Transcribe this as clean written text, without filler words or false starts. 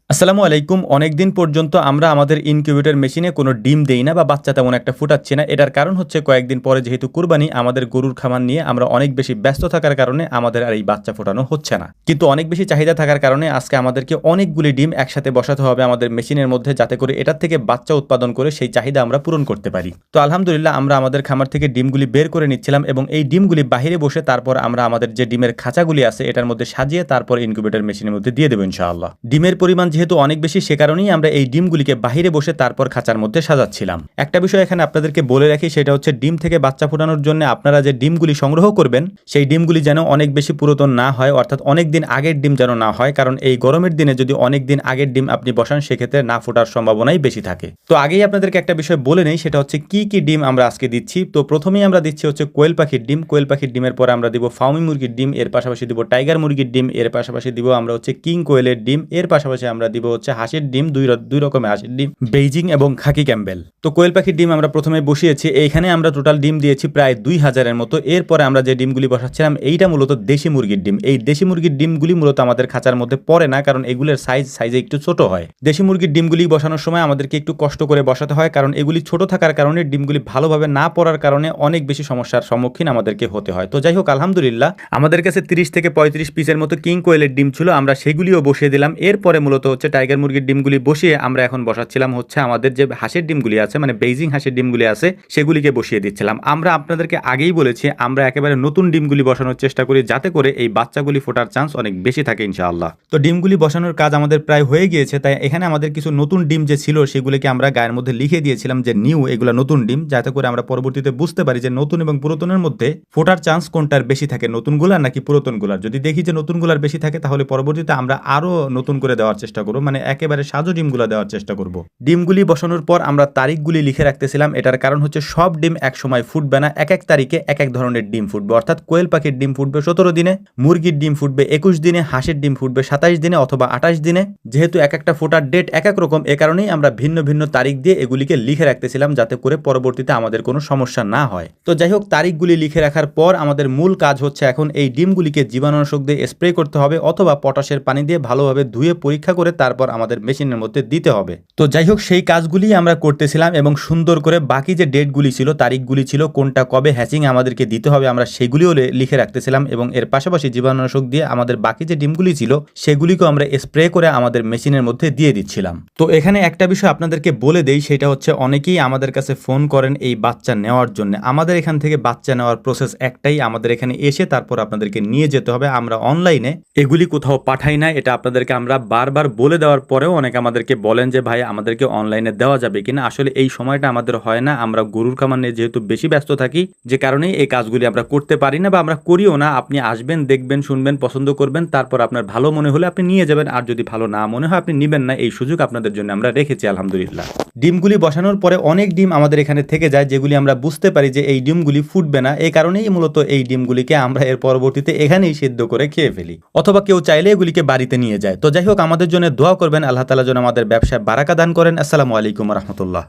আসসালামু আলাইকুম। অনেকদিন পর্যন্ত আমরা আমাদের ইনকিউবেটর মেশিনে কোনো ডিম দেই না বা বাচ্চা তেমন একটা ফুটাচ্ছে না। এটার কারণ হচ্ছে কয়েকদিন পরে যেহেতু কুরবানি, আমাদের গরুর খামার নিয়ে আমরা অনেক বেশি ব্যস্ত থাকার কারণে আমাদের আর এই বাচ্চা ফোটানো হচ্ছে না। কিন্তু অনেক বেশি চাহিদা থাকার কারণে আজকে আমাদেরকে অনেকগুলি ডিম একসাথে বসাতে হবে আমাদের মেশিনের মধ্যে, যাতে করে এটার থেকে বাচ্চা উৎপাদন করে সেই চাহিদা আমরা পূরণ করতে পারি। তো আলহামদুলিল্লাহ আমরা আমাদের খামার থেকে ডিমগুলি বের করে নিচ্ছিলাম এবং এই ডিমগুলি বাহিরে বসে তারপর আমরা আমাদের যে ডিমের খাঁচাগুলি আছে এটার মধ্যে সাজিয়ে তারপর ইনকিউবেটর মেশিনের মধ্যে দিয়ে দেবো ইনশাআল্লাহ। ডিমের পরিমাণ যেহেতু অনেক বেশি, সে কারণেই আমরা এই ডিমগুলিকে বাহিরে বসে তারপর খাঁচার মধ্যে সাজাচ্ছিলাম। একটা বিষয় এখানে আপনাদেরকে বলে রাখি, সেটা হচ্ছে ডিম থেকে বাচ্চা ফোটানোর জন্য আপনারা যে ডিমগুলি সংগ্রহ করবেন সেই ডিমগুলি যেন অনেক বেশি পুরাতন না হয়, অর্থাৎ অনেক দিন আগের ডিম যেন না হয়, কারণ এই গরমের দিনে যদি অনেক দিন আগের ডিম আপনি বসান সেক্ষেত্রে না ফোটার সম্ভাবনাই বেশি থাকে। তো আগেই আপনাদেরকে একটা বিষয় বলে নেই, সেটা হচ্ছে কি কি ডিম আমরা আজকে দিচ্ছি। তো প্রথমেই আমরা দিচ্ছি হচ্ছে কোয়েল পাখির ডিম। কোয়েল পাখির ডিমের পরে আমরা দিব ফাউমি মুরগির ডিম, এর পাশাপাশি দিব টাইগার মুরগির ডিম, এর পাশাপাশি দিব আমরা হচ্ছে কিং কোয়েলের ডিম, এর পাশাপাশি আমরা দিব হচ্ছে হাঁসের ডিম, দুই রকমের হাঁসের ডিম, বেইজিং এবং খাকি ক্যাম্বেল। তো কোয়েল পাখির ডিম আমরা প্রথমে বসিয়েছি, এইখানে আমরা টোটাল ডিম দিয়েছি প্রায় 2000-এর মতো। এরপরে আমরা যে ডিমগুলি বসাচ্ছিলাম এইটা মূলত দেশি মুরগির ডিম। এই দেশি মুরগির ডিমগুলি মূলত আমাদের খাঁচার মধ্যে পড়ে না, কারণ এগুলোর সাইজে একটু ছোট হয়। দেশি মুরগির ডিমগুলি বসানোর সময় আমাদেরকে একটু কষ্ট করে বসাতে হয়, কারণ এগুলি ছোট থাকার কারণে ডিমগুলি ভালোভাবে না পড়ার কারণে অনেক বেশি সমস্যার সম্মুখীন আমাদেরকে হতে হয়। তো যাই হোক, আলহামদুলিল্লাহ আমাদের কাছে 30 থেকে 35 পিসের মতো কিং কোয়েলের ডিম ছিল, আমরা সেগুলিও বসিয়ে দিলাম। এরপরে মূলত হচ্ছে টাইগার মুরগির ডিমগুলি বসিয়ে আমরা এখন বসাচ্ছিলাম হচ্ছে আমাদের যে হাঁসের ডিমগুলি আছে, মানে বেইজিং হাঁসের ডিমগুলি আছে, সেগুলিকে বসিয়ে দিচ্ছিলাম। আমরা আপনাদেরকে আগেই বলেছি আমরা একেবারে নতুন ডিমগুলি বসানোর চেষ্টা করি, যাতে করে এই বাচ্চাগুলি ফোটার চান্স অনেক বেশি থাকে ইনশাআল্লাহ। তো ডিমগুলি বসানোর কাজ আমাদের প্রায় হয়ে গিয়েছে, তাই এখানে আমাদের কিছু নতুন ডিম যে ছিল সেগুলিকে আমরা গায়ের মধ্যে লিখে দিয়েছিলাম যে নিউ, এগুলা নতুন ডিম, যাতে করে আমরা পরবর্তীতে বুঝতে পারি যে নতুন এবং পুরাতনের মধ্যে ফোটার চান্স কোনটার বেশি থাকে, নতুনগুলার নাকি পুরাতনগুলার। যদি দেখি যে নতুনগুলার বেশি থাকে তাহলে পরবর্তীতে আমরা আরো নতুন করে দেওয়ার চেষ্টা করবো, মানে একেবারে সাজো ডিমগুলা দেওয়ার চেষ্টা করব। ডিমগুলি বসানোর পর আমরা তারিখগুলি লিখে রাখতেছিলাম। এটার কারণ হচ্ছে সব ডিম এক সময় ফুটবে না, এক এক তারিখে এক এক ধরনের ডিম ফুটবে। অর্থাৎ কোয়েল পাখির ডিম ফুটবে 17 দিনে, মুরগির ডিম ফুটবে 21 দিনে, হাঁসের ডিম ফুটবে 27 দিনে অথবা 28 দিনে। যেহেতু এক একটা ফোটার ডেট এক এক রকম, এ কারণেই আমরা ভিন্ন ভিন্ন তারিখ দিয়ে এগুলিকে লিখে রাখতেছিলাম, যাতে করে পরবর্তীতে আমাদের কোনো সমস্যা না হয়। তো যাই হোক, তারিখগুলি লিখে রাখার পর আমাদের মূল কাজ হচ্ছে এখন এই ডিমগুলিকে জীবাণুনাশক দিয়ে স্প্রে করতে হবে, অথবা পটাশের পানি দিয়ে ভালোভাবে ধুয়ে পরীক্ষা করে তারপর আমাদের মেশিনের মধ্যে দিতে হবে। তো যাই হোক, সেই কাজগুলি আমরা করতেছিলাম এবং সুন্দর করে বাকি যে ডেটগুলি ছিল, তারিখগুলি ছিল, কোনটা কবে হ্যাচিং আমাদেরকে দিতে হবে, আমরা সেগুলিও লিখে রাখতেছিলাম এবং এর পাশাপাশি জীবাণুনাশক দিয়ে আমাদের বাকি যে ডিমগুলি ছিল সেগুলিকেও আমরা স্প্রে করে আমাদের মেশিনের মধ্যে দিয়ে দিচ্ছিলাম। তো এখানে একটা বিষয় আপনাদেরকে বলে দেই, সেটা হচ্ছে অনেকেই আমাদের কাছে ফোন করেন এই বাচ্চা নেওয়ার জন্য। আমাদের এখান থেকে বাচ্চা নেওয়ার প্রসেস একটাই, আমাদের এখানে এসে তারপর আপনাদেরকে নিয়ে যেতে হবে। আমরা অনলাইনে এগুলি কোথাও পাঠাই না, এটা আপনাদেরকে আমরা বারবার বলে দেওয়ার পরেও অনেকে আমাদেরকে বলেন যে ভাই আমাদেরকে অনলাইনে দেওয়া যাবে কিনা। আসলে এই সময়টা আমাদের হয় না, আমরা গরুর খামার নিয়ে যেহেতু বেশি ব্যস্ত থাকি, যে কারণেই এই কাজগুলি আমরা করতে পারি না বা আমরা করিও না। আপনি আসবেন, দেখবেন, শুনবেন, পছন্দ করবেন, তারপর আপনার ভালো মনে হলে আপনি নিয়ে যাবেন, আর যদি ভালো না মনে হয় আপনি নেবেন না। এই সুযোগ আপনাদের জন্য আমরা রেখেছি আলহামদুলিল্লাহ। ডিমগুলি বসানোর পরে অনেক ডিম আমাদের এখানে থেকে যায়, যেগুলি আমরা বুঝতে পারি যে এই ডিমগুলি ফুটবে না, এই কারণেই মূলত এই ডিমগুলিকে আমরা এর পরবর্তীতে এখানেই সিদ্ধ করে খেয়ে ফেলি, অথবা কেউ চাইলে এগুলিকে বাড়িতে নিয়ে যায়। তো যাই হোক, আমাদের জন্য দোয়া করবেন, আল্লাহ তাআলা যেন আমাদের ব্যবসায় বারাকা দান করেন। আসসালামু আলাইকুম রহমতুল্লাহ।